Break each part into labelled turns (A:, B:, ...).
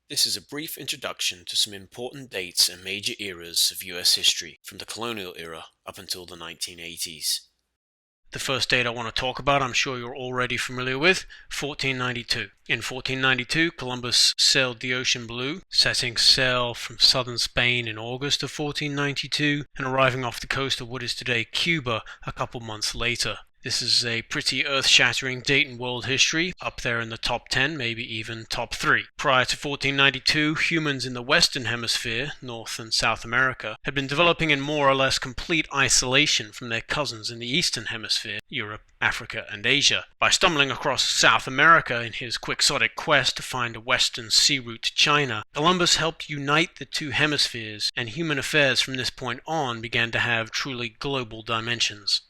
A: This is a brief introduction to some important dates and major eras of US history from the Colonial Era up until the 1980s. The first date I want to talk about, I'm sure you're already familiar with, 1492. In 1492, Columbus sailed the ocean blue, setting sail from southern Spain in August of 1492 and arriving off the coast of what is today Cuba a couple months later. This is a pretty earth-shattering date in world history, up there in the top 10, maybe even top 3. Prior to 1492, humans in the Western Hemisphere, North and South America, had been developing in more or less complete isolation from their cousins in the Eastern Hemisphere, Europe, Africa, and Asia. By stumbling across South America in his quixotic quest to find a western sea route to China, Columbus helped unite the two hemispheres, and human affairs from this point on began to have truly global dimensions.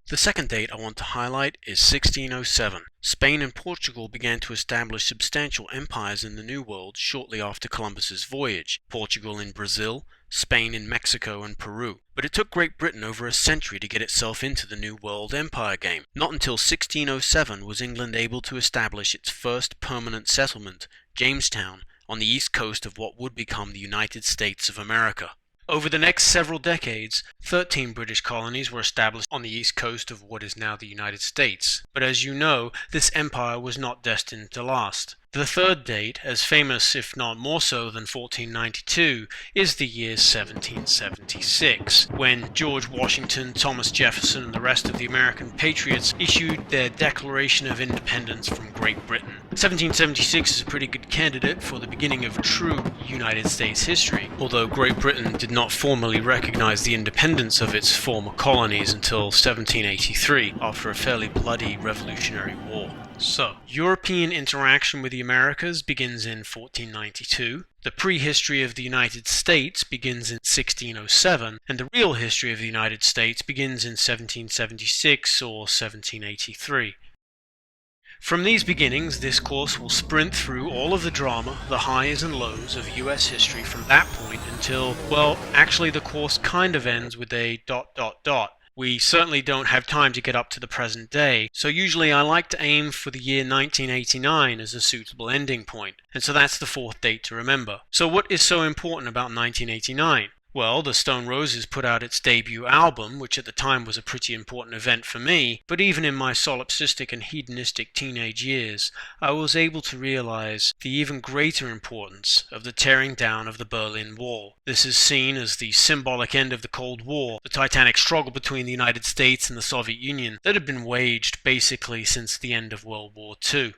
A: The second date I want to highlight is 1607. Spain and Portugal began to establish substantial empires in the New World shortly after Columbus's voyage, Portugal in Brazil, Spain in Mexico and Peru. But it took Great Britain over a century to get itself into the New World empire game. Not until 1607 was England able to establish its first permanent settlement, Jamestown, on the east coast of what would become the United States of America. Over the next several decades, 13 British colonies were established on the east coast of what is now the United States. But as you know, this empire was not destined to last. The third date, as famous if not more so than 1492, is the year 1776, when George Washington, Thomas Jefferson, and the rest of the American patriots issued their Declaration of Independence from Great Britain. 1776 is a pretty good candidate for the beginning of true United States history, although Great Britain did not formally recognize the independence of its former colonies until 1783, after a fairly bloody Revolutionary War. So, European interaction with the Americas begins in 1492, the prehistory of the United States begins in 1607, and the real history of the United States begins in 1776 or 1783. From these beginnings, this course will sprint through all of the drama, the highs and lows of US history from that point until, well, actually the course kind of ends with a ... We certainly don't have time to get up to the present day, so usually I like to aim for the year 1989 as a suitable ending point, and so that's the fourth date to remember. So what is so important about 1989? Well, the Stone Roses put out its debut album, which at the time was a pretty important event for me, but even in my solipsistic and hedonistic teenage years, I was able to realize the even greater importance of the tearing down of the Berlin Wall. This is seen as the symbolic end of the Cold War, the titanic struggle between the United States and the Soviet Union that had been waged basically since the end of World War II.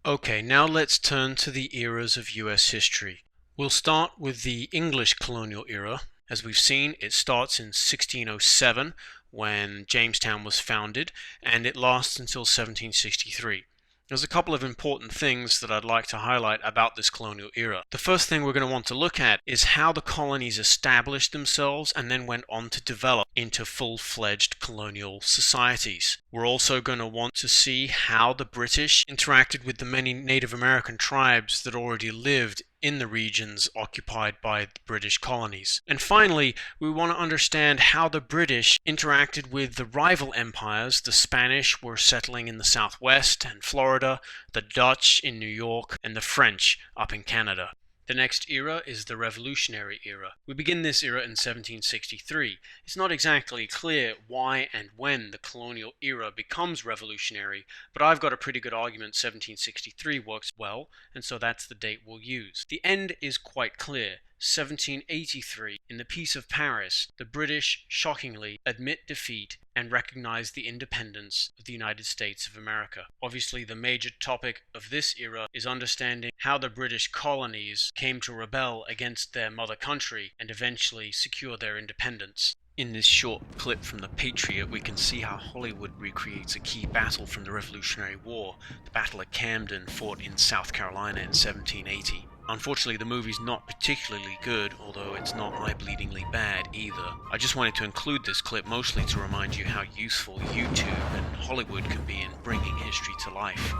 A: Okay, now let's turn to the eras of US history. We'll start with the English colonial era. As we've seen, it starts in 1607 when Jamestown was founded, and it lasts until 1763. There's a couple of important things that I'd like to highlight about this colonial era. The first thing we're going to want to look at is how the colonies established themselves and then went on to develop into full-fledged colonial societies. We're also going to want to see how the British interacted with the many Native American tribes that already lived in the regions occupied by the British colonies. And finally, we want to understand how the British interacted with the rival empires. The Spanish were settling in the Southwest and Florida, the Dutch in New York, and the French up in Canada. The next era is the Revolutionary Era. We begin this era in 1763. It's not exactly clear why and when the colonial era becomes revolutionary, but I've got a pretty good argument 1763 works well, and so that's the date we'll use. The end is quite clear. 1783, in the Peace of Paris, the British, shockingly, admit defeat and recognize the independence of the United States of America. Obviously, the major topic of this era is understanding how the British colonies came to rebel against their mother country and eventually secure their independence. In this short clip from the Patriot, we can see how Hollywood recreates a key battle from the Revolutionary War, the Battle of Camden, fought in South Carolina in 1780. Unfortunately, the movie's not particularly good, although it's not eye-bleedingly bad either. I just wanted to include this clip mostly to remind you how useful YouTube and Hollywood can be in bringing history to life.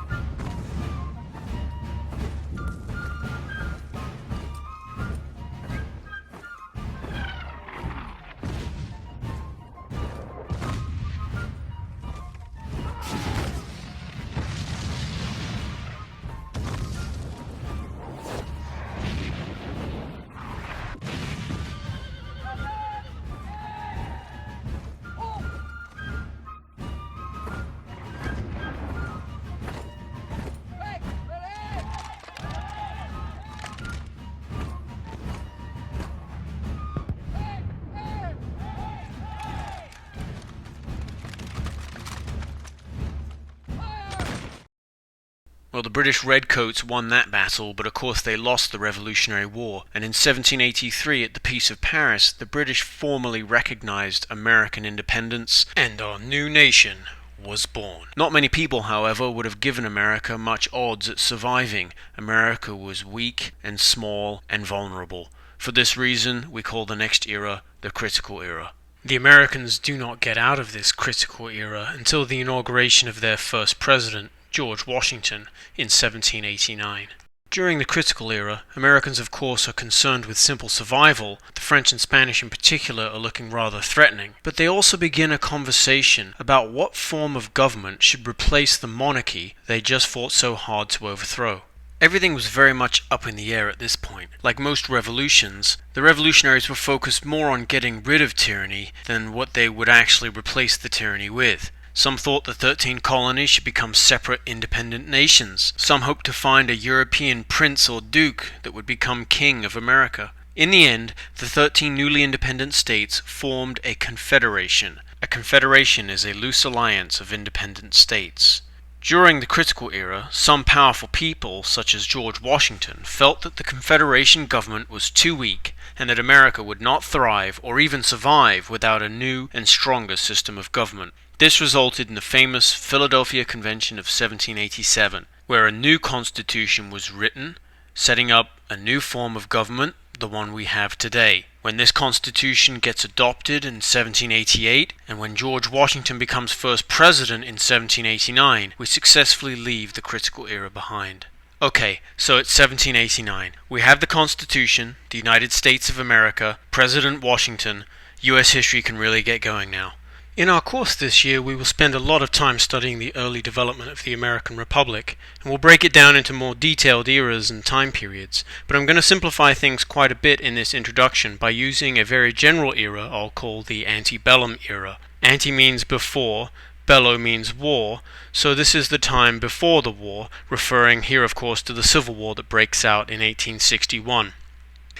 A: Well, the British Redcoats won that battle, but of course they lost the Revolutionary War, and in 1783 at the Peace of Paris, the British formally recognized American independence, and our new nation was born. Not many people, however, would have given America much odds at surviving. America was weak and small and vulnerable. For this reason, we call the next era the Critical Era. The Americans do not get out of this critical era until the inauguration of their first president, George Washington, in 1789. During the Critical Era, Americans of course are concerned with simple survival. The French and Spanish in particular are looking rather threatening. But they also begin a conversation about what form of government should replace the monarchy they just fought so hard to overthrow. Everything was very much up in the air at this point. Like most revolutions, the revolutionaries were focused more on getting rid of tyranny than what they would actually replace the tyranny with. Some thought the 13 colonies should become separate independent nations. Some hoped to find a European prince or duke that would become king of America. In the end, the 13 newly independent states formed a confederation. A confederation is a loose alliance of independent states. During the Critical Era, some powerful people, such as George Washington, felt that the Confederation government was too weak and that America would not thrive or even survive without a new and stronger system of government. This resulted in the famous Philadelphia Convention of 1787, where a new constitution was written, setting up a new form of government, the one we have today. When this constitution gets adopted in 1788, and when George Washington becomes first president in 1789, we successfully leave the Critical Era behind. Okay, so it's 1789. We have the Constitution, the United States of America, President Washington. US history can really get going now. In our course this year, we will spend a lot of time studying the early development of the American Republic, and we'll break it down into more detailed eras and time periods, but I'm going to simplify things quite a bit in this introduction by using a very general era I'll call the Antebellum Era. Ante means before, bello means war, so this is the time before the war, referring here of course to the Civil War that breaks out in 1861.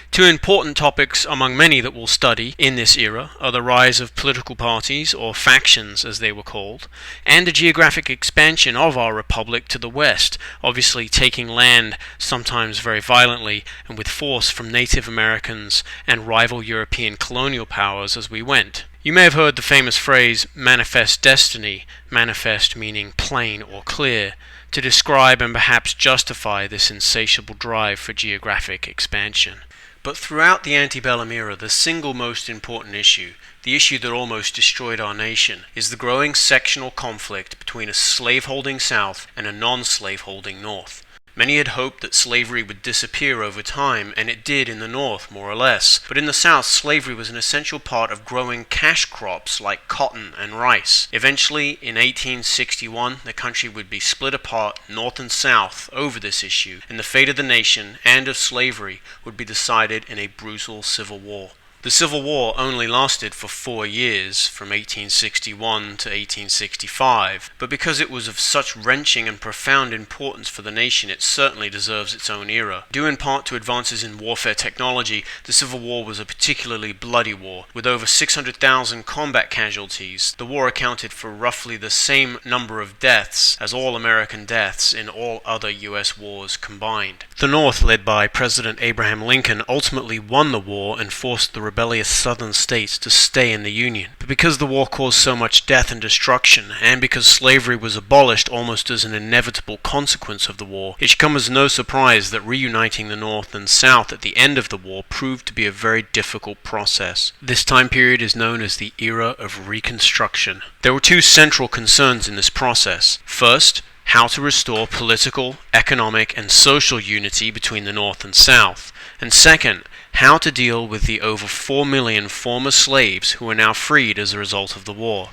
A: Two important topics among many that we'll study in this era are the rise of political parties, or factions as they were called, and the geographic expansion of our republic to the west, obviously taking land sometimes very violently and with force from Native Americans and rival European colonial powers as we went. You may have heard the famous phrase, manifest destiny, manifest meaning plain or clear, to describe and perhaps justify this insatiable drive for geographic expansion. But throughout the Antebellum Era, the single most important issue, the issue that almost destroyed our nation, is the growing sectional conflict between a slaveholding South and a non-slaveholding North. Many had hoped that slavery would disappear over time, and it did in the North, more or less. But in the South, slavery was an essential part of growing cash crops like cotton and rice. Eventually, in 1861, the country would be split apart, North and South, over this issue, and the fate of the nation and of slavery would be decided in a brutal civil war. The Civil War only lasted for 4 years, from 1861 to 1865, but because it was of such wrenching and profound importance for the nation, it certainly deserves its own era. Due in part to advances in warfare technology, the Civil War was a particularly bloody war. With over 600,000 combat casualties, the war accounted for roughly the same number of deaths as all American deaths in all other US wars combined. The North, led by President Abraham Lincoln, ultimately won the war and forced the rebellious southern states to stay in the Union. But because the war caused so much death and destruction, and because slavery was abolished almost as an inevitable consequence of the war, it should come as no surprise that reuniting the North and South at the end of the war proved to be a very difficult process. This time period is known as the Era of Reconstruction. There were two central concerns in this process. First, how to restore political, economic, and social unity between the North and South. And second, how to deal with the over 4 million former slaves who are now freed as a result of the war.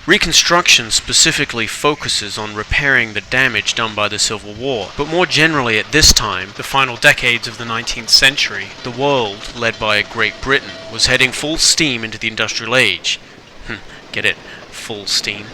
A: Reconstruction specifically focuses on repairing the damage done by the Civil War, but more generally at this time, the final decades of the 19th century, the world, led by Great Britain, was heading full steam into the Industrial Age. Get it? Full steam.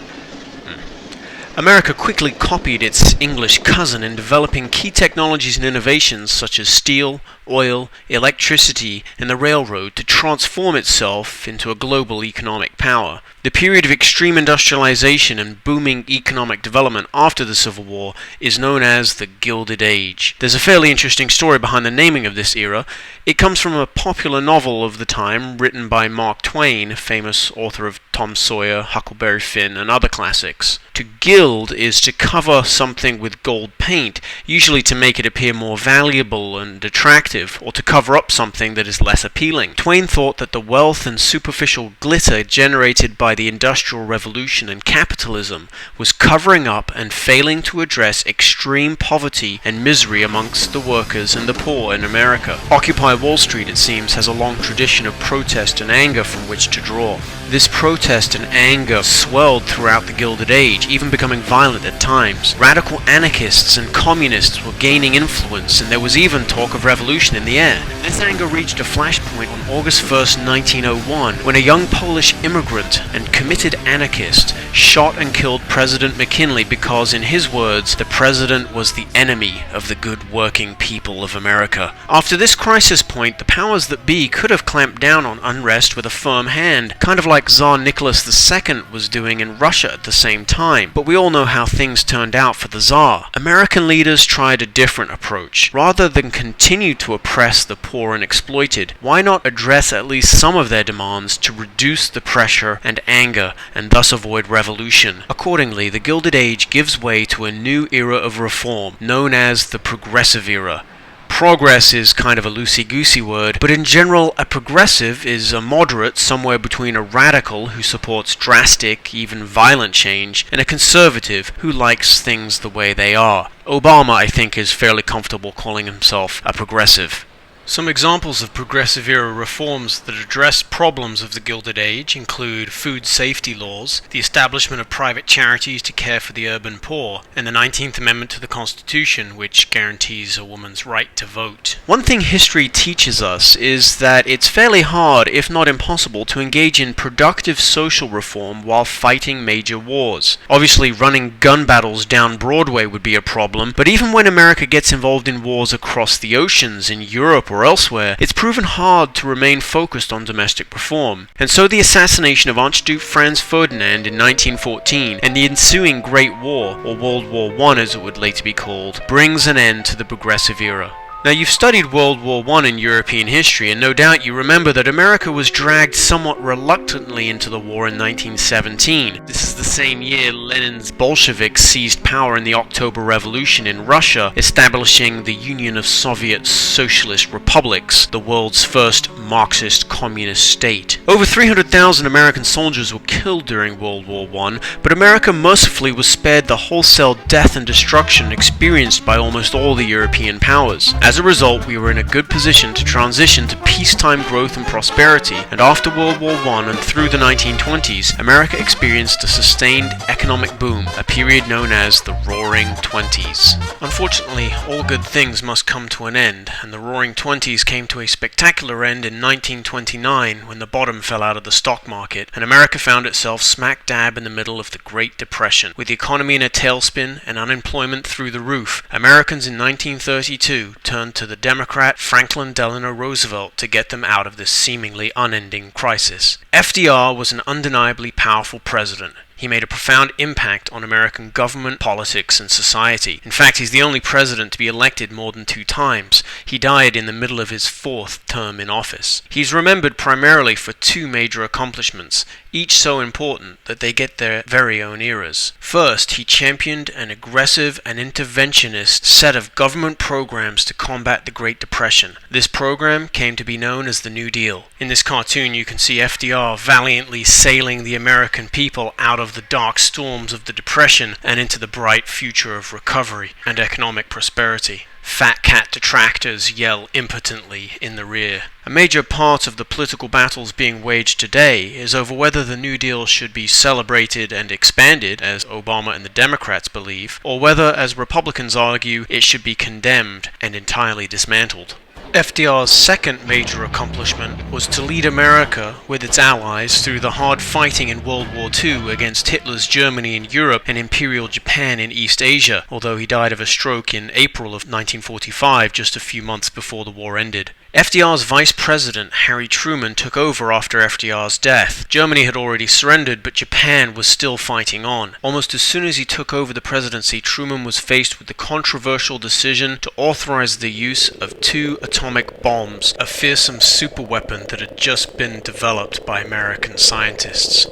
A: America quickly copied its English cousin in developing key technologies and innovations such as steel, oil, electricity, and the railroad to transform itself into a global economic power. The period of extreme industrialization and booming economic development after the Civil War is known as the Gilded Age. There's a fairly interesting story behind the naming of this era. It comes from a popular novel of the time written by Mark Twain, famous author of Tom Sawyer, Huckleberry Finn, and other classics. To gild is to cover something with gold paint, usually to make it appear more valuable and attractive, or to cover up something that is less appealing. Twain thought that the wealth and superficial glitter generated by the Industrial Revolution and capitalism was covering up and failing to address extreme poverty and misery amongst the workers and the poor in America. Occupy Wall Street, it seems, has a long tradition of protest and anger from which to draw. This protest and anger swelled throughout the Gilded Age, even becoming violent at times. Radical anarchists and communists were gaining influence, and there was even talk of revolution in the air. This anger reached a flashpoint on August 1st, 1901, when a young Polish immigrant and committed anarchist shot and killed President McKinley because, in his words, the president was the enemy of the good working people of America. After this crisis point, the powers that be could have clamped down on unrest with a firm hand, kind of like Tsar Nicholas II was doing in Russia at the same time. But we all know how things turned out for the Tsar. American leaders tried a different approach. Rather than continue to oppress the poor and exploited, why not address at least some of their demands to reduce the pressure and anger and thus avoid revolution? Accordingly, the Gilded Age gives way to a new era of reform, known as the Progressive Era. Progress is kind of a loosey-goosey word, but in general, a progressive is a moderate somewhere between a radical who supports drastic, even violent change, and a conservative who likes things the way they are. Obama, I think, is fairly comfortable calling himself a progressive. Some examples of Progressive Era reforms that address problems of the Gilded Age include food safety laws, the establishment of private charities to care for the urban poor, and the 19th Amendment to the Constitution, which guarantees a woman's right to vote. One thing history teaches us is that it's fairly hard, if not impossible, to engage in productive social reform while fighting major wars. Obviously, running gun battles down Broadway would be a problem, but even when America gets involved in wars across the oceans in Europe or elsewhere, it's proven hard to remain focused on domestic reform. And so the assassination of Archduke Franz Ferdinand in 1914 and the ensuing Great War, or World War I as it would later be called, brings an end to the Progressive Era. Now, you've studied World War I in European history, and no doubt you remember that America was dragged somewhat reluctantly into the war in 1917. This is the same year Lenin's Bolsheviks seized power in the October Revolution in Russia, establishing the Union of Soviet Socialist Republics, the world's first Marxist communist state. Over 300,000 American soldiers were killed during World War I, but America mercifully was spared the wholesale death and destruction experienced by almost all the European powers. As a result, we were in a good position to transition to peacetime growth and prosperity, and after World War I and through the 1920s, America experienced a sustained economic boom, a period known as the Roaring Twenties. Unfortunately, all good things must come to an end, and the Roaring Twenties came to a spectacular end in 1929 when the bottom fell out of the stock market, and America found itself smack dab in the middle of the Great Depression. With the economy in a tailspin and unemployment through the roof, Americans in 1932 turned to the Democrat Franklin Delano Roosevelt to get them out of this seemingly unending crisis. FDR was an undeniably powerful president. He made a profound impact on American government, politics, and society. In fact, he's the only president to be elected more than 2 times. He died in the middle of his 4th term in office. He's remembered primarily for 2 major accomplishments, each so important that they get their very own eras. First, he championed an aggressive and interventionist set of government programs to combat the Great Depression. This program came to be known as the New Deal. In this cartoon, you can see FDR valiantly sailing the American people out of the dark storms of the Depression and into the bright future of recovery and economic prosperity. Fat cat detractors yell impotently in the rear. A major part of the political battles being waged today is over whether the New Deal should be celebrated and expanded, as Obama and the Democrats believe, or whether, as Republicans argue, it should be condemned and entirely dismantled. FDR's second major accomplishment was to lead America with its allies through the hard fighting in World War II against Hitler's Germany in Europe and Imperial Japan in East Asia, although he died of a stroke in April of 1945, just a few months before the war ended. FDR's vice president, Harry Truman, took over after FDR's death. Germany had already surrendered, but Japan was still fighting on. Almost as soon as he took over the presidency, Truman was faced with the controversial decision to authorize the use of 2 atomic bombs, a fearsome superweapon that had just been developed by American scientists.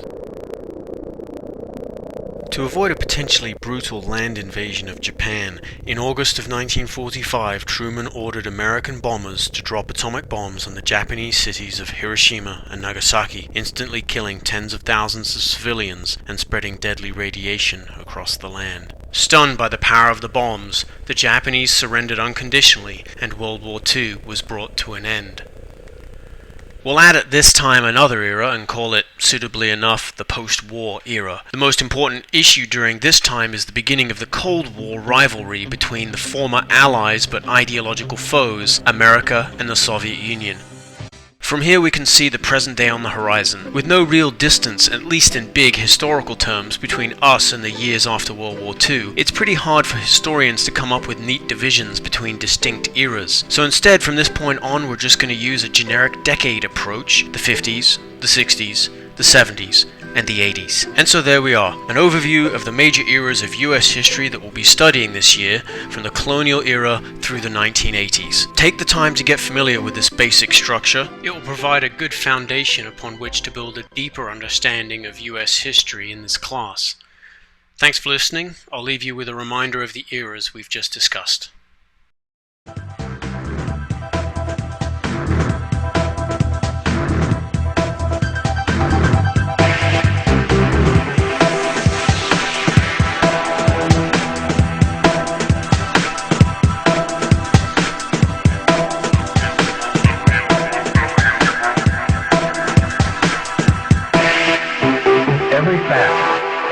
A: To avoid a potentially brutal land invasion of Japan, in August of 1945, Truman ordered American bombers to drop atomic bombs on the Japanese cities of Hiroshima and Nagasaki, instantly killing tens of thousands of civilians and spreading deadly radiation across the land. Stunned by the power of the bombs, the Japanese surrendered unconditionally, and World War II was brought to an end. We'll add at this time another era and call it, suitably enough, the post-war era. The most important issue during this time is the beginning of the Cold War rivalry between the former allies but ideological foes, America and the Soviet Union. From here we can see the present day on the horizon, with no real distance, at least in big historical terms, between us and the years after World War II. It's pretty hard for historians to come up with neat divisions between distinct eras. So instead, from this point on, we're just going to use a generic decade approach: the 50s, the 60s, the 70s, and the 80s. And so there we are, an overview of the major eras of US history that we'll be studying this year, from the Colonial Era through the 1980s. Take the time to get familiar with this basic structure. It will provide a good foundation upon which to build a deeper understanding of US history in this class. Thanks for listening. I'll leave you with a reminder of the eras we've just discussed.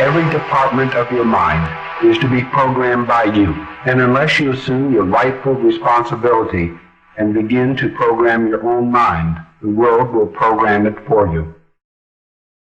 B: Every department of your mind is to be programmed by you. And unless you assume your rightful responsibility and begin to program your own mind, the world will program it for you.